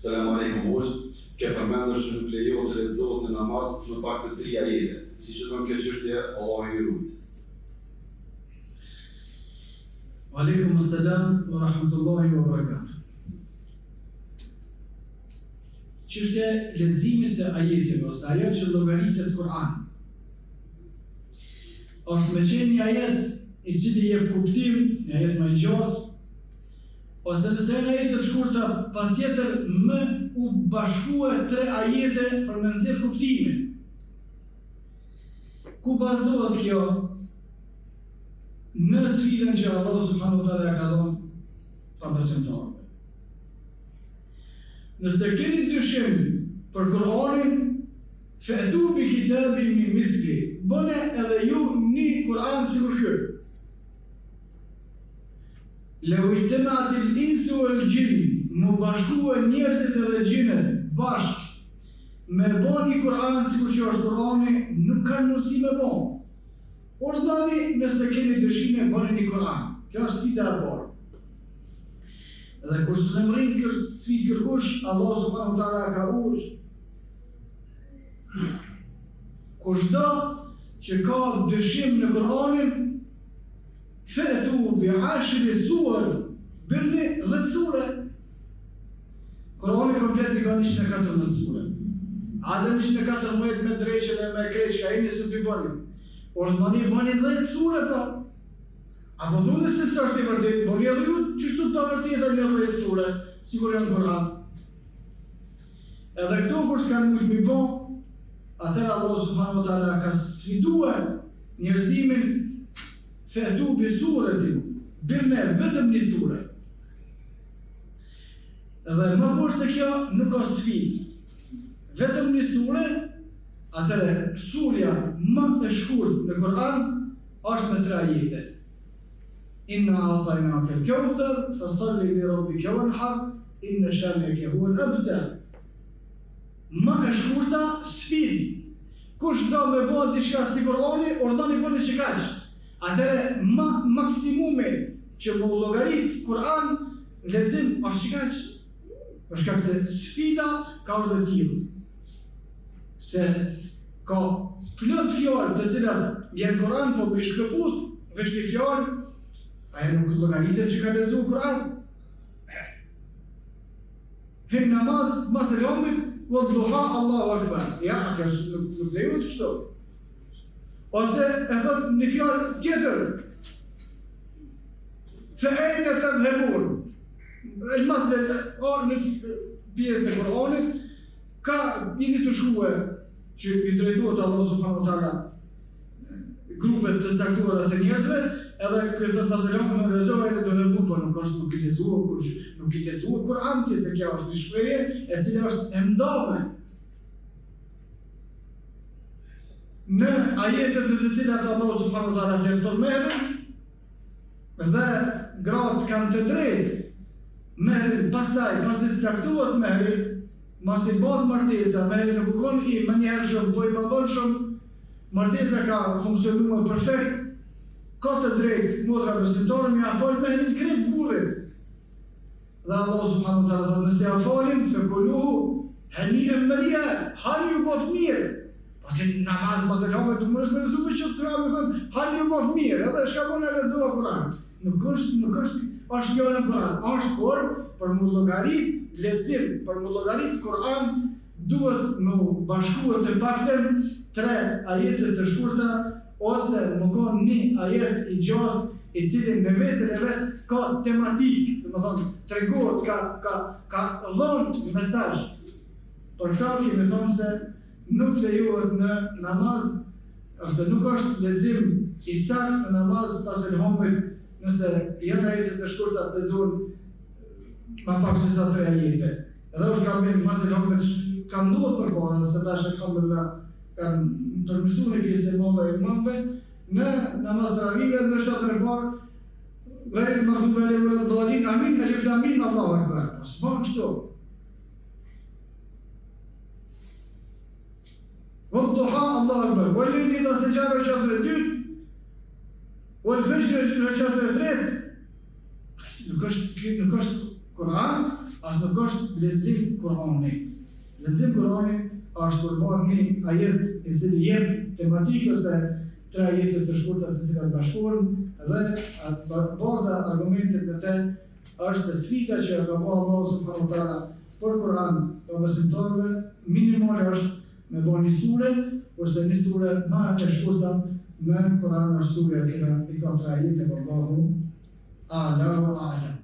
Selam aleikum hoxh. Ke përmendur që nuk lejohet të lexohet në namaz më pak se 3 ajete. Siç e bën kjo çështje, Allahu i rujt. Aleikum assalam wa rahmatullahi wa barakatuh. Çështja e leximit të ajeteve ose ajo që llogaritet Kur'an. Është me qenë një ajet i cili jep kuptim, një ajet më i gjatë, ose nëse në ajetet shkurta, pa tjetër më u bashkue 3 ajete për me nëzirë kuptimin. Ku bazohet kjo? Në sfidën që Allah subhanahu wa taala ka dhënë pabesimtarëve. Nëse keni dyshim për Kur'anin, fa'tu bi kitabin min mithli, bëne edhe ju një Kur'an sikur ky. Lau ijtama'at al-insu wal-jinn, më bashkuan njerëzit edhe gjinët bashkë me bën një Kur'an sikur që është Kur'ani, nuk kanë mundësi me bën. Urdhani nëse keni dëshime bëni një Kur'an. Kjo është sfida e parë. Dhe kur s'lemrin këtë sfidë kërkush, Allah subhanahu wa taala ka urdhë kushdo që ka dëshim në Kur'anin, fa'tu bi 10 suwar, bëni 10 sure. Kur'ani komplet i ka 114 sure. Adem 114 me drejqe dhe me kreqka, e njësë të bëni. Urdhani bëni 10 sure, pra. Apo thunë se së është i vërtet, bëni edhe ju qështu të vërtet e një 10 sure, sigur janë Kur'an. Edhe këto kur s'kanë mujtë mi bo, atër Allah subhanahu wa taala ka sfiduar njerëzimin fa'tu bi suretin, bëme vetëm një sure. Edhe më por se kjo nuk ka sfidë. Vetëm një sure, atëre surja më e shkurt në Kur'an është me 3 ajete. Inna a'tainaka al-kawthar, fasalli li rabbika wanhar, inna shani'aka huwa al-abtar. Më e shkurta sfidë. Kush do me bëhet diçka si Kur'ani, urdhani bëni që kaq. Atëre maksimumi që më llogarit Kur'an lexim është që kaq. Për shkak se sfida ka ardhur të tillë. Se ka plot fjalë të cilat janë Kur'an, po me shkëput, veç një fjalë, ajo nuk llogaritet që ka lexuar Kur'an. Hin namaz, mas e lomit, wadduha Allahu akbar. Ja, kjo nuk lejohet kështu. Ose e thot një fjalë tjetër. Fa ayna tadhhabun? El-masle, në pjesë e Kur'anit, ka një të shkue që i drejtuat Allah subhanahu wa taala grupet të caktuara të njerëzve, edhe këtë pasajon në lexojë edhe do të bëj, por nuk i lexuar Kur'an, se kjo është një shprehje e cila është e ndome. Në ajetet të cilat Allah subhanahu wa taala flet për merrin, dhe gratë kanë të drejtë merrin, pastaj pasi të caktohet merri, masi bëhet martesa, merri nuk kon i më njerëzëm, po i mëdhonshëm, martesa ka funksionuar perfekt, ka të drejtë motra besimtare me afal merrin krejt burrit. Dhe Allah subhanahu wa taala thotë nëse afalin, fekuluhu hani'an mari'a, hani ju bof mirë. Po të namaz mos e kam të mësh me lexuar që të thonë hani ju bof mirë, edhe shka po na lexova Kur'an. Nuk është fjala e Kur'an, është për mu llogarit lexim, për mu llogarit Kur'an duhet më bashkuar të paktën 3 ajete të shkurta ose më ka një ajet i gjatë i cili në vetën e vet ka tematik, domethënë tregon ka dhënë mesazh. Për këtë kemi thënë se nuk lejohet në namaz ose nuk është lexim i saktë në namaz pas elhamit. Nëse janë ajete të shkurta të lexohen ma pak se sa 3 ajete. Edhe është gabim, mas e kanë ndodhur përpara, se tash alhamdulillah kanë përmirësuar një pjesë e mëdha e imamëve në namaz tarawih në shtatën e parë. Ghayril maghdubi alayhim waladdallin, amin, alif lam mim, Allahu akbar. S'bën kështu. Wadduha Allahu akbar. Wallayli idha saja rakaat e dytë. Wal-fajr rakaat e tretë. Nuk është Kur'an, as nuk është lexim Kur'ani. Lexim Kur'ani është përballë një ajet i cili jep tematikës e 3 ajete të shkurta të cilat bashkohen dhe baza argumentit me të është se sfida që ka bërë Allahu subhanahu wa taala për Kur'an për besimtarëve minimale është me bërë një sure, kurse një sure më e shkurta me Kur'an është sure e cila i ka 3 ajete, Allahu a'la wa a'lam.